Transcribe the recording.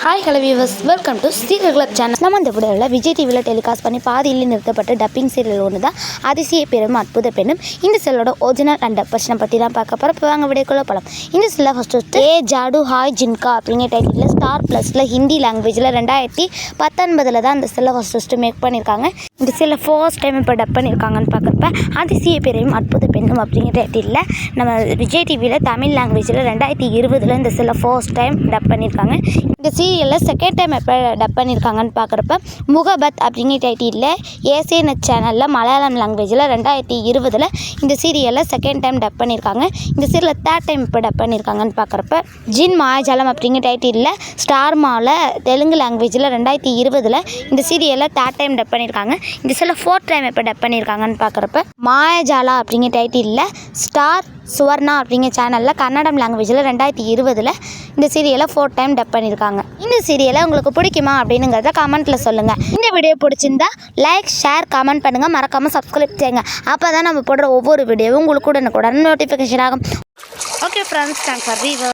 Hi hello viewers, welcome to serial channel. நம்ம இந்த வீடியோவில் விஜய் டிவியில் டெலிகாஸ்ட் பண்ணி பாதியில் நிறுத்தப்பட்ட டப்பிங் சீரியல் ஒன்று தான் அதிசய பெரும் அற்புத பெண்ணும். இந்த செல்லோட ஒரிஜினல் அண்ட் டப்பர்ஷனை பற்றி தான் பார்க்க போகிறோம். இப்போ வாங்க வீடியோக்குள்ளே போகலாம். இந்த செல்லை ஃபஸ்ட்டு ஏ ஜாடு ஹாய் ஜின்கா அப்படிங்கிற டைட்டில் ஸ்டார் ப்ளஸில் ஹிந்தி லாங்குவேஜில் 2019 தான் அந்த செல்லை ஃபஸ்ட்டு மேக் பண்ணியிருக்காங்க. இந்த செல்லை ஃபர்ஸ்ட் டைம் இப்போ டப் பண்ணியிருக்காங்கன்னு பார்க்குறப்ப அதிசய பெரும் அற்புத பெண்ணும் அப்படிங்கிற டைட்டில் நம்ம விஜய் டிவியில் தமிழ் லாங்குவேஜில் 2020 இந்த செல்லை ஃபர்ஸ்ட் டைம் டப் பண்ணியிருக்காங்க. இந்த சீரியலில் செகண்ட் டைம் எப்போ டப் பண்ணியிருக்காங்கன்னு பார்க்குறப்ப முகபத் அப்படிங்கிற டைட்டிலில் ஏசிஎன்எச் சேனலில் மலையாளம் லாங்குவேஜில் 2020 இந்த சீரியலில் செகண்ட் டைம் டப் பண்ணியிருக்காங்க. இந்த சீரியலில் தேர்ட் டைம் இப்போ டப் பண்ணியிருக்காங்கன்னு பார்க்குறப்ப ஜின் மாயாஜாலம் அப்படிங்கிற டைட்டிலில் ஸ்டார் மாவில் தெலுங்கு லாங்குவேஜில் 2020 இந்த சீரியலில் தேர்ட் டைம் டப் பண்ணியிருக்காங்க. இந்த சீரியலில் ஃபோர்த் டைம் இப்போ டப் பண்ணியிருக்காங்கன்னு பார்க்குறப்ப மாயாஜாலா அப்படிங்கிற டைட்டிலில் ஸ்டார் சுவர்ணா அப்படிங்கிற சேனலில் கன்னடம் லாங்குவேஜில் 2020 இந்த சீரியலை ஃபோர்த் டைம் டப் பண்ணியிருக்காங்க. இந்த சீரியலை உங்களுக்கு பிடிக்குமா அப்படிங்கிறத கமெண்ட்டில் சொல்லுங்கள். இந்த வீடியோ பிடிச்சிருந்தா லைக், ஷேர், கமெண்ட் பண்ணுங்கள். மறக்காமல் சப்ஸ்கிரைப் செய்யுங்க. அப்போ தான் நம்ம போடுற ஒவ்வொரு வீடியோவும் உங்களுக்கு உடனுக்குடன் நோட்டிஃபிகேஷன் ஆகும். Okay friends, thanks for viewer.